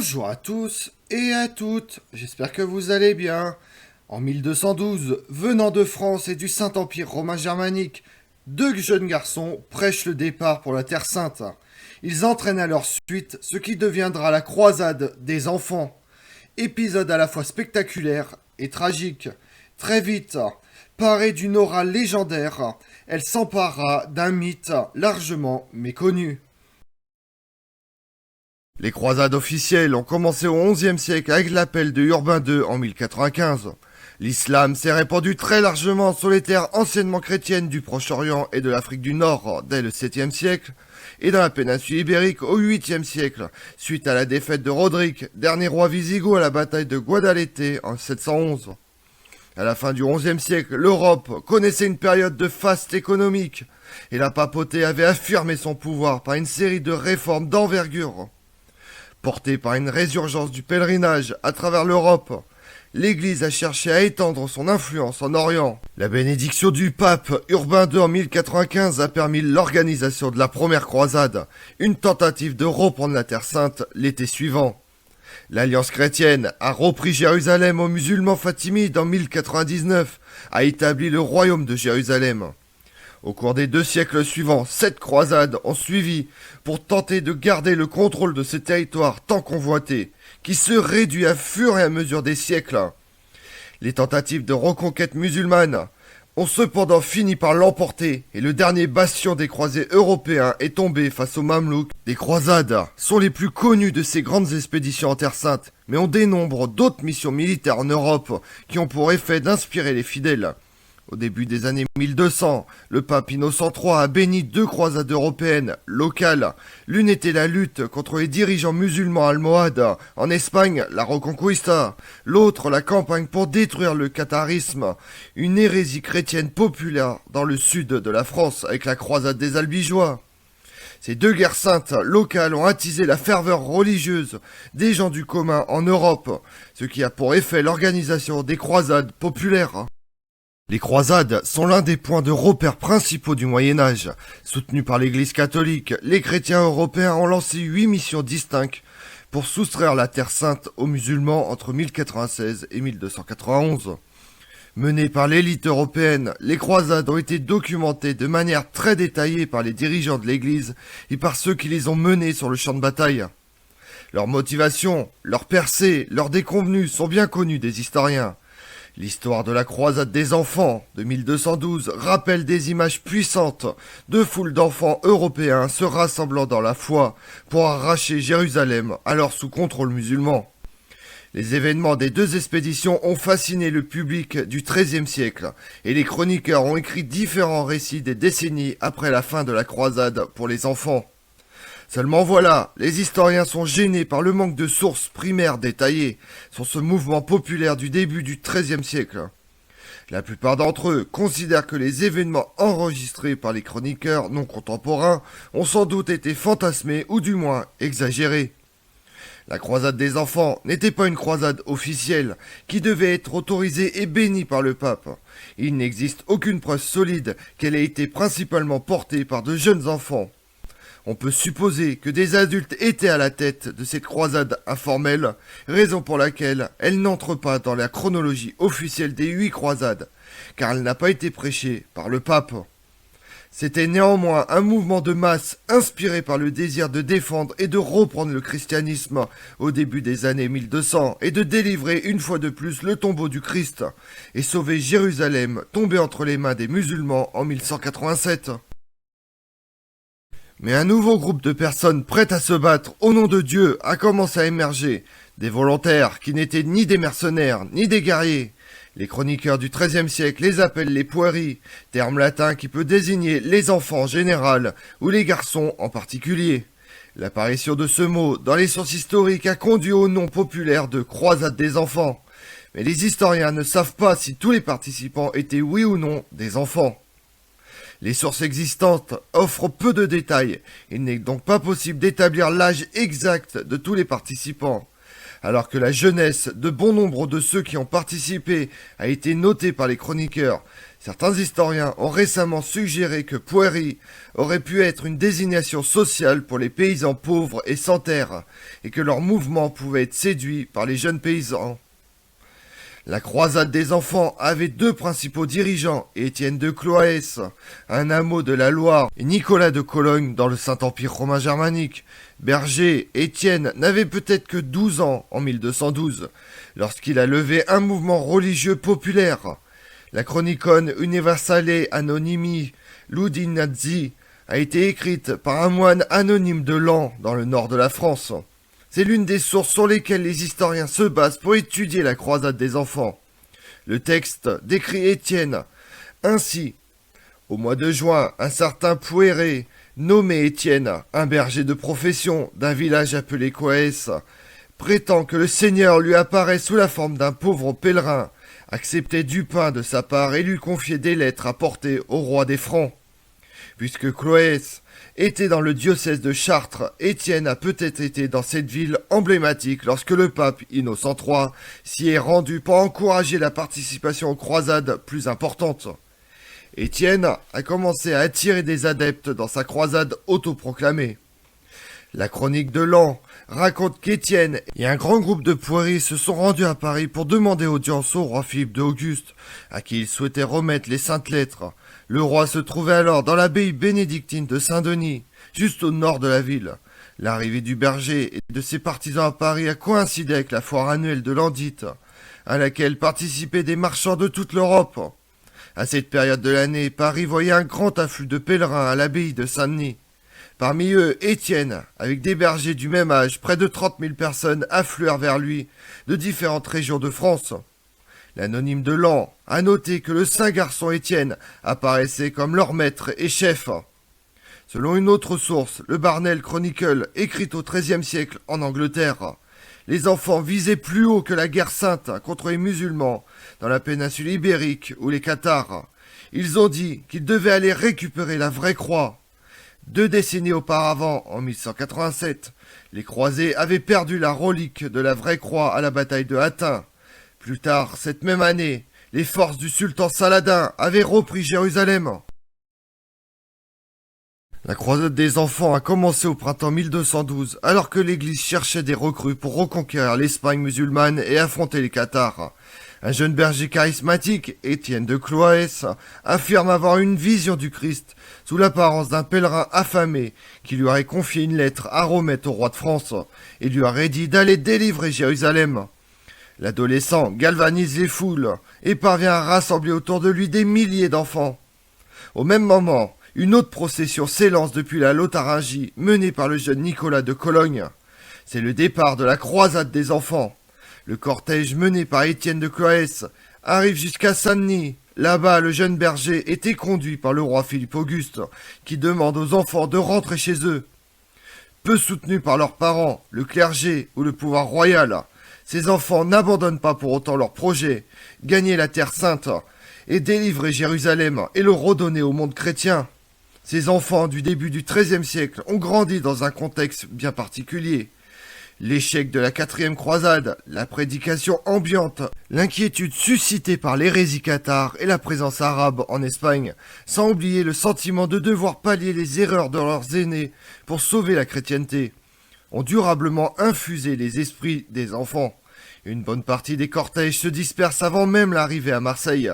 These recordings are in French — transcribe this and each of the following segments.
Bonjour à tous et à toutes, j'espère que vous allez bien. En 1212, venant de France et du Saint-Empire romain germanique, deux jeunes garçons prêchent le départ pour la Terre Sainte. Ils entraînent à leur suite ce qui deviendra la croisade des enfants. Épisode à la fois spectaculaire et tragique. Très vite, parée d'une aura légendaire, elle s'empara d'un mythe largement méconnu. Les croisades officielles ont commencé au XIe siècle avec l'appel de Urbain II en 1095. L'islam s'est répandu très largement sur les terres anciennement chrétiennes du Proche-Orient et de l'Afrique du Nord dès le 7e siècle, et dans la péninsule ibérique au 8e siècle, suite à la défaite de Roderick, dernier roi wisigoth à la bataille de Guadalete en 711. À la fin du XIe siècle, l'Europe connaissait une période de faste économique, et la papauté avait affirmé son pouvoir par une série de réformes d'envergure. Portée par une résurgence du pèlerinage à travers l'Europe, l'Église a cherché à étendre son influence en Orient. La bénédiction du pape Urbain II en 1095 a permis l'organisation de la première croisade, une tentative de reprendre la Terre Sainte l'été suivant. L'Alliance chrétienne a repris Jérusalem aux musulmans fatimides en 1099, a établi le royaume de Jérusalem. Au cours des 2 siècles suivants, 7 croisades ont suivi pour tenter de garder le contrôle de ces territoires tant convoités, qui se réduit à fur et à mesure des siècles. Les tentatives de reconquête musulmane ont cependant fini par l'emporter et le dernier bastion des croisés européens est tombé face aux Mamelouks. Les croisades sont les plus connues de ces grandes expéditions en Terre Sainte, mais on dénombre d'autres missions militaires en Europe qui ont pour effet d'inspirer les fidèles. Au début des années 1200, le pape Innocent III a béni 2 croisades européennes locales. L'une était la lutte contre les dirigeants musulmans almohades en Espagne, la Reconquista. L'autre, la campagne pour détruire le catharisme, une hérésie chrétienne populaire dans le sud de la France avec la croisade des Albigeois. Ces 2 guerres saintes locales ont attisé la ferveur religieuse des gens du commun en Europe, ce qui a pour effet l'organisation des croisades populaires. Les croisades sont l'un des points de repère principaux du Moyen-Âge. Soutenus par l'Église catholique, les chrétiens européens ont lancé 8 missions distinctes pour soustraire la Terre Sainte aux musulmans entre 1096 et 1291. Menées par l'élite européenne, les croisades ont été documentées de manière très détaillée par les dirigeants de l'Église et par ceux qui les ont menées sur le champ de bataille. Leurs motivations, leurs percées, leurs déconvenues sont bien connues des historiens. L'histoire de la croisade des enfants de 1212 rappelle des images puissantes de foules d'enfants européens se rassemblant dans la foi pour arracher Jérusalem alors sous contrôle musulman. Les événements des 2 expéditions ont fasciné le public du XIIIe siècle et les chroniqueurs ont écrit différents récits des décennies après la fin de la croisade pour les enfants. Seulement voilà, les historiens sont gênés par le manque de sources primaires détaillées sur ce mouvement populaire du début du XIIIe siècle. La plupart d'entre eux considèrent que les événements enregistrés par les chroniqueurs non contemporains ont sans doute été fantasmés ou du moins exagérés. La croisade des enfants n'était pas une croisade officielle qui devait être autorisée et bénie par le pape. Il n'existe aucune preuve solide qu'elle ait été principalement portée par de jeunes enfants. On peut supposer que des adultes étaient à la tête de cette croisade informelle, raison pour laquelle elle n'entre pas dans la chronologie officielle des 8 croisades, car elle n'a pas été prêchée par le pape. C'était néanmoins un mouvement de masse inspiré par le désir de défendre et de reprendre le christianisme au début des années 1200 et de délivrer une fois de plus le tombeau du Christ et sauver Jérusalem tombé entre les mains des musulmans en 1187. Mais un nouveau groupe de personnes prêtes à se battre au nom de Dieu a commencé à émerger. Des volontaires qui n'étaient ni des mercenaires, ni des guerriers. Les chroniqueurs du XIIIe siècle les appellent les pueri, terme latin qui peut désigner les enfants en général, ou les garçons en particulier. L'apparition de ce mot dans les sources historiques a conduit au nom populaire de croisade des enfants. Mais les historiens ne savent pas si tous les participants étaient oui ou non des enfants. Les sources existantes offrent peu de détails, il n'est donc pas possible d'établir l'âge exact de tous les participants. Alors que la jeunesse de bon nombre de ceux qui ont participé a été notée par les chroniqueurs, certains historiens ont récemment suggéré que Pueri aurait pu être une désignation sociale pour les paysans pauvres et sans terre, et que leur mouvement pouvait être séduit par les jeunes paysans. La croisade des enfants avait deux principaux dirigeants, Étienne de Cloès, un hameau de la Loire, et Nicolas de Cologne dans le Saint-Empire romain germanique. Berger, Étienne n'avait peut-être que 12 ans en 1212, lorsqu'il a levé un mouvement religieux populaire. La Chronicon Universale Anonymi Ludinazzi a été écrite par un moine anonyme de Laon dans le nord de la France. C'est l'une des sources sur lesquelles les historiens se basent pour étudier la croisade des enfants. Le texte décrit Étienne ainsi. Au mois de juin, un certain Puéré, nommé Étienne, un berger de profession d'un village appelé Coès, prétend que le Seigneur lui apparaît sous la forme d'un pauvre pèlerin, acceptait du pain de sa part et lui confiait des lettres à porter au roi des Francs. Puisque Cloès était dans le diocèse de Chartres, Étienne a peut-être été dans cette ville emblématique lorsque le pape Innocent III s'y est rendu pour encourager la participation aux croisades plus importantes. Étienne a commencé à attirer des adeptes dans sa croisade autoproclamée. La chronique de Laon raconte qu'Étienne et un grand groupe de Puéris se sont rendus à Paris pour demander audience au roi Philippe d'Auguste, à qui ils souhaitaient remettre les saintes lettres. Le roi se trouvait alors dans l'abbaye bénédictine de Saint-Denis, juste au nord de la ville. L'arrivée du berger et de ses partisans à Paris a coïncidé avec la foire annuelle de Landite, à laquelle participaient des marchands de toute l'Europe. À cette période de l'année, Paris voyait un grand afflux de pèlerins à l'abbaye de Saint-Denis. Parmi eux, Étienne, avec des bergers du même âge, près de 30 000 personnes affluèrent vers lui de différentes régions de France. L'anonyme de Laon a noté que le saint garçon Étienne apparaissait comme leur maître et chef. Selon une autre source, le Barnell Chronicle, écrit au XIIIe siècle en Angleterre, les enfants visaient plus haut que la guerre sainte contre les musulmans dans la péninsule ibérique ou les Cathares. Ils ont dit qu'ils devaient aller récupérer la vraie croix. 2 décennies auparavant, en 1187, les croisés avaient perdu la relique de la vraie croix à la bataille de Hattin. Plus tard, cette même année, les forces du sultan Saladin avaient repris Jérusalem. La croisade des enfants a commencé au printemps 1212, alors que l'Église cherchait des recrues pour reconquérir l'Espagne musulmane et affronter les Cathares. Un jeune berger charismatique, Étienne de Cloès, affirme avoir une vision du Christ sous l'apparence d'un pèlerin affamé qui lui aurait confié une lettre à remettre au roi de France et lui aurait dit d'aller délivrer Jérusalem. L'adolescent galvanise les foules et parvient à rassembler autour de lui des milliers d'enfants. Au même moment, une autre procession s'élance depuis la Lotharingie, menée par le jeune Nicolas de Cologne. C'est le départ de la croisade des enfants. Le cortège mené par Étienne de Cloès arrive jusqu'à Saint-Denis. Là-bas, le jeune berger était conduit par le roi Philippe Auguste, qui demande aux enfants de rentrer chez eux. Peu soutenus par leurs parents, le clergé ou le pouvoir royal, ces enfants n'abandonnent pas pour autant leur projet, gagner la terre sainte et délivrer Jérusalem et le redonner au monde chrétien. Ces enfants du début du XIIIe siècle ont grandi dans un contexte bien particulier. L'échec de la 4e croisade, la prédication ambiante, l'inquiétude suscitée par l'hérésie cathare et la présence arabe en Espagne, sans oublier le sentiment de devoir pallier les erreurs de leurs aînés pour sauver la chrétienté, ont durablement infusé les esprits des enfants. Une bonne partie des cortèges se dispersent avant même l'arrivée à Marseille.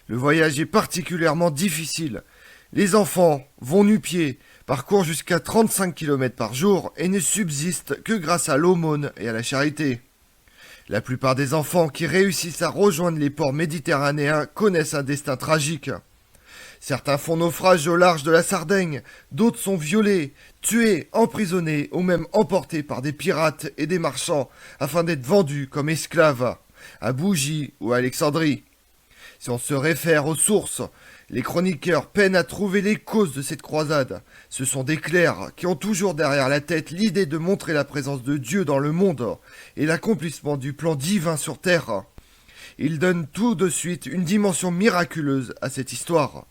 Le voyage est particulièrement difficile. Les enfants vont nu-pieds, parcourent jusqu'à 35 km par jour et ne subsistent que grâce à l'aumône et à la charité. La plupart des enfants qui réussissent à rejoindre les ports méditerranéens connaissent un destin tragique. Certains font naufrage au large de la Sardaigne, d'autres sont violés, tués, emprisonnés ou même emportés par des pirates et des marchands afin d'être vendus comme esclaves à Bougie ou à Alexandrie. Si on se réfère aux sources, les chroniqueurs peinent à trouver les causes de cette croisade. Ce sont des clercs qui ont toujours derrière la tête l'idée de montrer la présence de Dieu dans le monde et l'accomplissement du plan divin sur terre. Ils donnent tout de suite une dimension miraculeuse à cette histoire.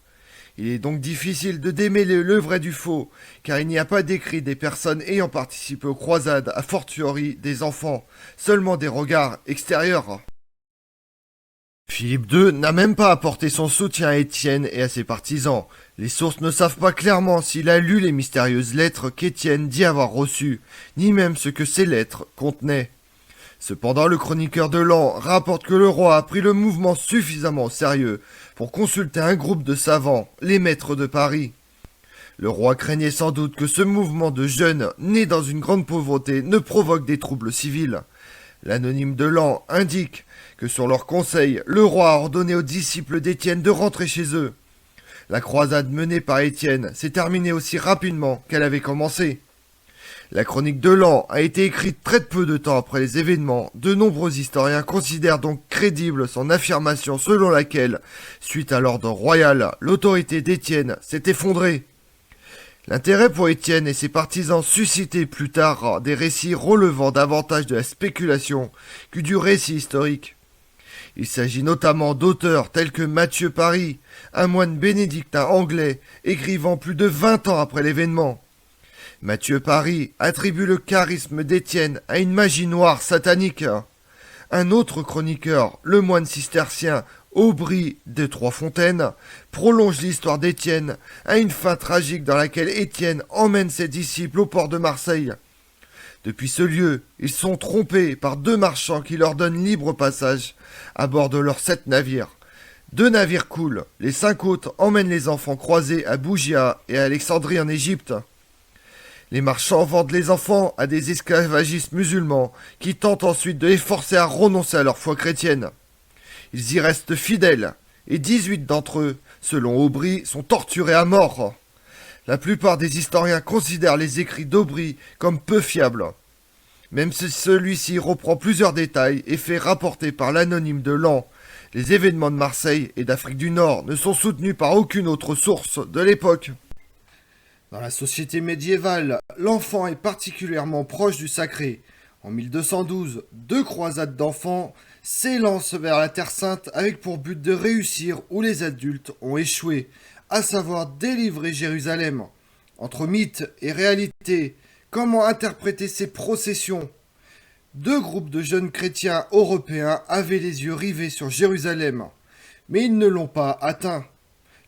Il est donc difficile de démêler le vrai du faux, car il n'y a pas d'écrit des personnes ayant participé aux croisades, a fortiori des enfants, seulement des regards extérieurs. Philippe II n'a même pas apporté son soutien à Étienne et à ses partisans. Les sources ne savent pas clairement s'il a lu les mystérieuses lettres qu'Étienne dit avoir reçues, ni même ce que ces lettres contenaient. Cependant, le chroniqueur de l'An rapporte que le roi a pris le mouvement suffisamment au sérieux pour consulter un groupe de savants, les maîtres de Paris. Le roi craignait sans doute que ce mouvement de jeunes nés dans une grande pauvreté ne provoque des troubles civils. L'anonyme de l'An indique que sur leur conseil, le roi a ordonné aux disciples d'Étienne de rentrer chez eux. La croisade menée par Étienne s'est terminée aussi rapidement qu'elle avait commencé. La chronique de l'An a été écrite très peu de temps après les événements. De nombreux historiens considèrent donc crédible son affirmation selon laquelle, suite à l'ordre royal, l'autorité d'Étienne s'est effondrée. L'intérêt pour Étienne et ses partisans suscitait plus tard des récits relevant davantage de la spéculation que du récit historique. Il s'agit notamment d'auteurs tels que Mathieu Paris, un moine bénédictin anglais, écrivant plus de 20 ans après l'événement. Mathieu Paris attribue le charisme d'Étienne à une magie noire satanique. Un autre chroniqueur, le moine cistercien Aubry de Trois-Fontaines, prolonge l'histoire d'Étienne à une fin tragique dans laquelle Étienne emmène ses disciples au port de Marseille. Depuis ce lieu, ils sont trompés par deux marchands qui leur donnent libre passage à bord de leurs 7 navires. 2 navires coulent, les 5 autres emmènent les enfants croisés à Bougia et à Alexandrie en Égypte. Les marchands vendent les enfants à des esclavagistes musulmans qui tentent ensuite de les forcer à renoncer à leur foi chrétienne. Ils y restent fidèles, et 18 d'entre eux, selon Aubry, sont torturés à mort. La plupart des historiens considèrent les écrits d'Aubry comme peu fiables. Même si celui-ci reprend plusieurs détails et fait rapporter par l'anonyme de l'An, les événements de Marseille et d'Afrique du Nord ne sont soutenus par aucune autre source de l'époque. Dans la société médiévale, l'enfant est particulièrement proche du sacré. En 1212, 2 croisades d'enfants s'élancent vers la Terre Sainte avec pour but de réussir où les adultes ont échoué, à savoir délivrer Jérusalem. Entre mythe et réalité, comment interpréter ces processions ? 2 groupes de jeunes chrétiens européens avaient les yeux rivés sur Jérusalem, mais ils ne l'ont pas atteint.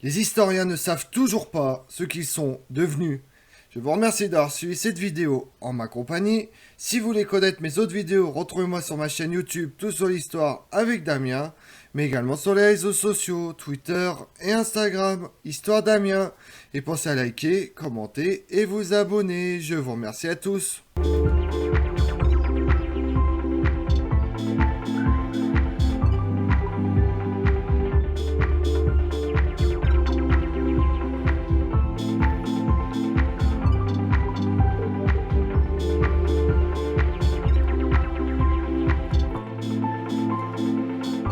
Les historiens ne savent toujours pas ce qu'ils sont devenus. Je vous remercie d'avoir suivi cette vidéo en ma compagnie. Si vous voulez connaître mes autres vidéos, retrouvez-moi sur ma chaîne YouTube Tout sur l'Histoire avec Damien, mais également sur les réseaux sociaux, Twitter et Instagram, Histoire Damien. Et pensez à liker, commenter et vous abonner. Je vous remercie à tous.